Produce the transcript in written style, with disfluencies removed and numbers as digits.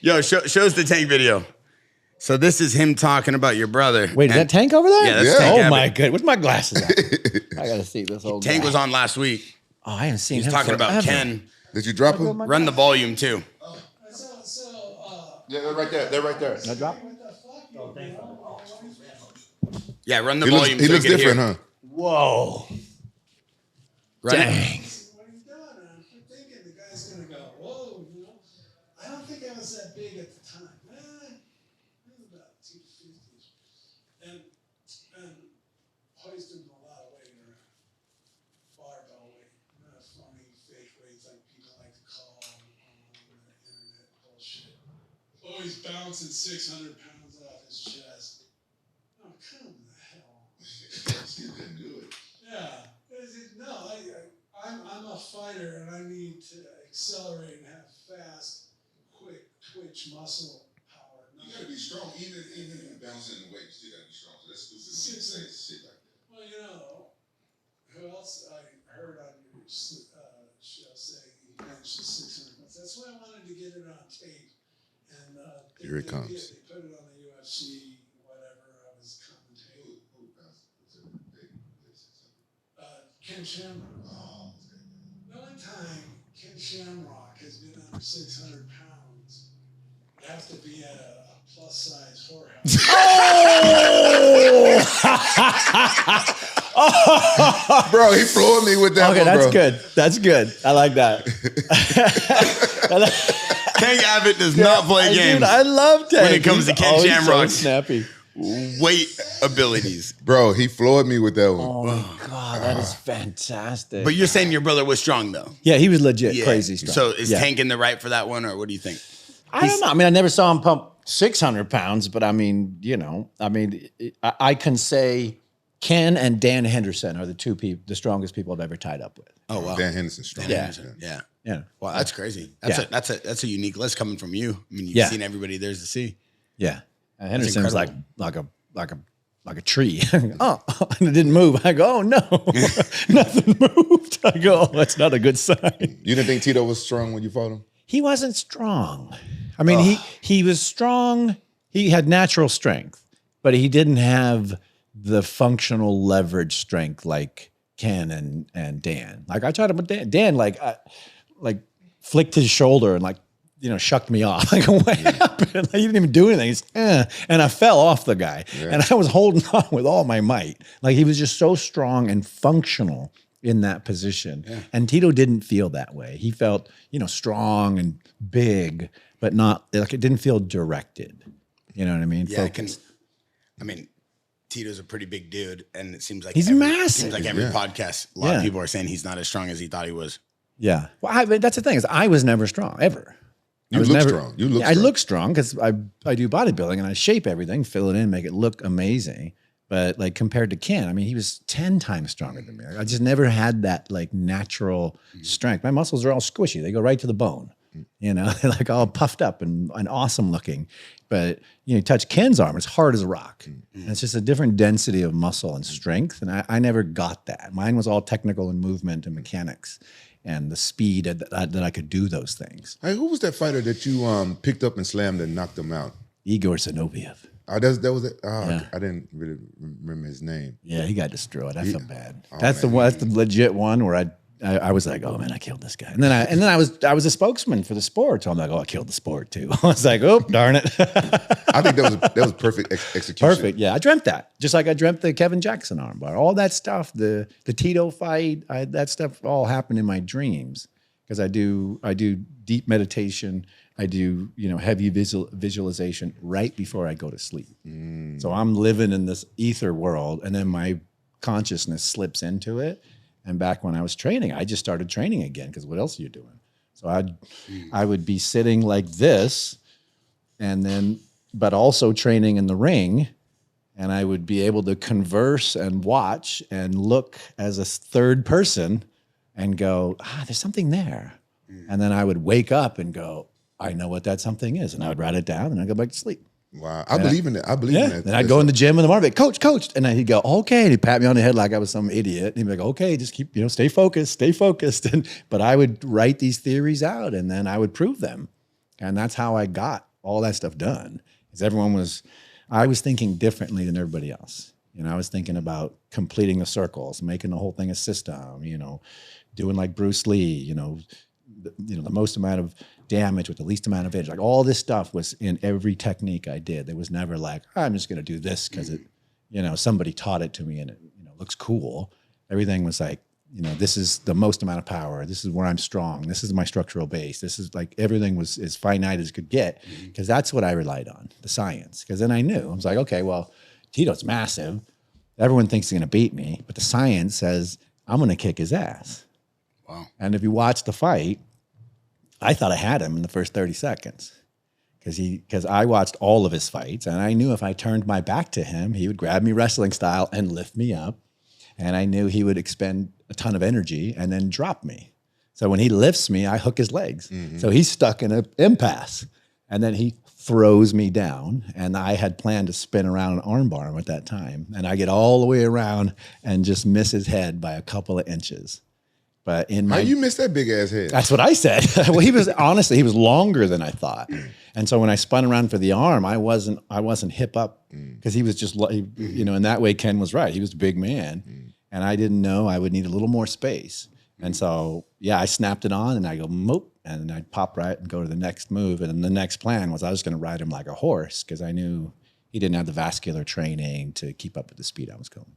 Yo, show us the Tank video. So this is him talking about your brother. Wait, is that Tank over there? Yeah, that's Tank. Oh my god, where's my glasses at? I gotta see this old Tank guy. was on last week. Oh, I haven't seen He's him. talking about Ken. Did you drop him? Run the volume too. Yeah, they're right there. They're right there. No drop? Yeah, run the volume. He looks different, huh? Whoa. Run Dang. it. When he's done, I'm thinking the guy's gonna go, whoa, you know. I don't think I was that big at the time. I was about 250. And hoisting a lot of weight around. Barbell weight. Not funny fake weights like people like to call on the internet bullshit. Always bouncing 600 pounds off his chest. Oh, come the hell. You didn't do it. Yeah. No, I'm a fighter and I need to accelerate and have fast, quick twitch muscle power. You gotta be strong, even bouncing the weight. You still gotta be strong. So that's stupid. Say shit like that. Well, you know, who else I heard on your show say he benched the 600 pounds. That's why I wanted to get it on tape. And Here it comes. They put it on the UFC, whatever. I was commentating. Ken Shamrock. Oh, the only time Ken Shamrock has been under 600 pounds would have to be at a plus size whorehouse. Oh! Bro, he floored me with that Okay, one, that's bro. good. That's good. I like that. Tank Abbott does not play games Dude, I love Tank. when it comes to Ken He's Shamrock's so snappy. weight abilities. Bro, he floored me with that one. Oh God, that is fantastic. But you're saying your brother was strong though. Yeah, he was legit crazy strong. So is Yeah. Tank in the right for that one, or what do you think? I don't know. I mean, I never saw him pump 600 pounds, but I mean, you know, I can say Ken and Dan Henderson are the strongest people I've ever tied up with. Oh wow, Dan Henderson's strong. Dan Henderson. Yeah. Yeah. Wow, that's crazy. That's a unique list coming from you. I mean, you've seen everybody there's to see. Yeah. Henderson's like a tree. Oh, and it didn't move. I go, oh no, nothing moved. I go, oh, that's not a good sign. You didn't think Tito was strong when you fought him? He wasn't strong. I mean, he was strong. He had natural strength, but he didn't have the functional leverage strength like Ken and Dan. Like I tried to, but Dan like flicked his shoulder and like, you know, shucked me off. Like, what happened? Like, he didn't even do anything. He's, and I fell off the guy. Yeah. And I was holding on with all my might. Like, he was just so strong and functional in that position. Yeah. And Tito didn't feel that way. He felt, you know, strong and big, but not, like, it didn't feel directed. You know what I mean? Yeah, I mean, Tito's a pretty big dude, and it seems like he's massive. Seems like every podcast, a lot of people are saying he's not as strong as he thought he was. Yeah. Well, that's the thing is I was never strong, ever. You look strong. You look strong. I look strong because I do bodybuilding and I shape everything, fill it in, make it look amazing. But like compared to Ken, I mean, he was 10 times stronger than me. I just never had that like natural strength. My muscles are all squishy. They go right to the bone. You know, they're like all puffed up and awesome looking. But you know, you touch Ken's arm, it's hard as a rock. And it's just a different density of muscle and strength. And I never got that. Mine was all technical and movement and mechanics and the speed that I could do those things. Hey, who was that fighter that you picked up and slammed and knocked him out? Igor Zinoviev. Oh, that was it. Oh, Yeah. I didn't really remember his name. Yeah, he got destroyed. I felt bad. That's the legit one where I was like, oh man, I killed this guy. And then I was a spokesman for the sport. So I'm like, oh, I killed the sport too. I was like, oh, darn it. I think that was perfect execution. Perfect. Yeah, I dreamt that. Just like I dreamt the Kevin Jackson armbar. All that stuff, the Tito fight, that stuff all happened in my dreams because I do deep meditation. I do, you know, heavy visualization right before I go to sleep. So I'm living in this ether world, and then my consciousness slips into it. And back when I was training, I just started training again because what else are you doing? So I would be sitting like this, and then, but also training in the ring, and I would be able to converse and watch and look as a third person and go, there's something there. And then I would wake up and go, I know what that something is. And I would write it down and I'd go back to sleep. Wow. I believe in it. I believe in it. Then I'd go in the gym in the morning, coach. And then he'd go, okay. And he'd pat me on the head like I was some idiot. And he'd be like, okay, just keep, stay focused. But I would write these theories out and then I would prove them. And that's how I got all that stuff done. Because I was thinking differently than everybody else. I was thinking about completing the circles, making the whole thing a system, doing like Bruce Lee, the most amount of damage with the least amount of edge. Like all this stuff was in every technique I did. There was never like, I'm just going to do this because it, somebody taught it to me and it, looks cool. Everything was like, this is the most amount of power. This is where I'm strong. This is my structural base. This is like everything was as finite as could get because that's what I relied on, the science. Because then I knew, I was like, okay, well, Tito's massive. Everyone thinks he's going to beat me, but the science says I'm going to kick his ass. Wow. And if you watch the fight, I thought I had him in the first 30 seconds because I watched all of his fights and I knew if I turned my back to him, he would grab me wrestling style and lift me up. And I knew he would expend a ton of energy and then drop me. So when he lifts me, I hook his legs. So he's stuck in an impasse. And then he throws me down. And I had planned to spin around an armbar him at that time. And I get all the way around and just miss his head by a couple of inches. But how you missed that big ass head? That's what I said. Well, he was longer than I thought. And so when I spun around for the arm, I wasn't hip up because he was just, in that way, Ken was right. He was a big man. And I didn't know I would need a little more space. And so, I snapped it on and I go, moop, and I'd pop right and go to the next move. And then the next plan was I was going to ride him like a horse because I knew he didn't have the vascular training to keep up with the speed I was going.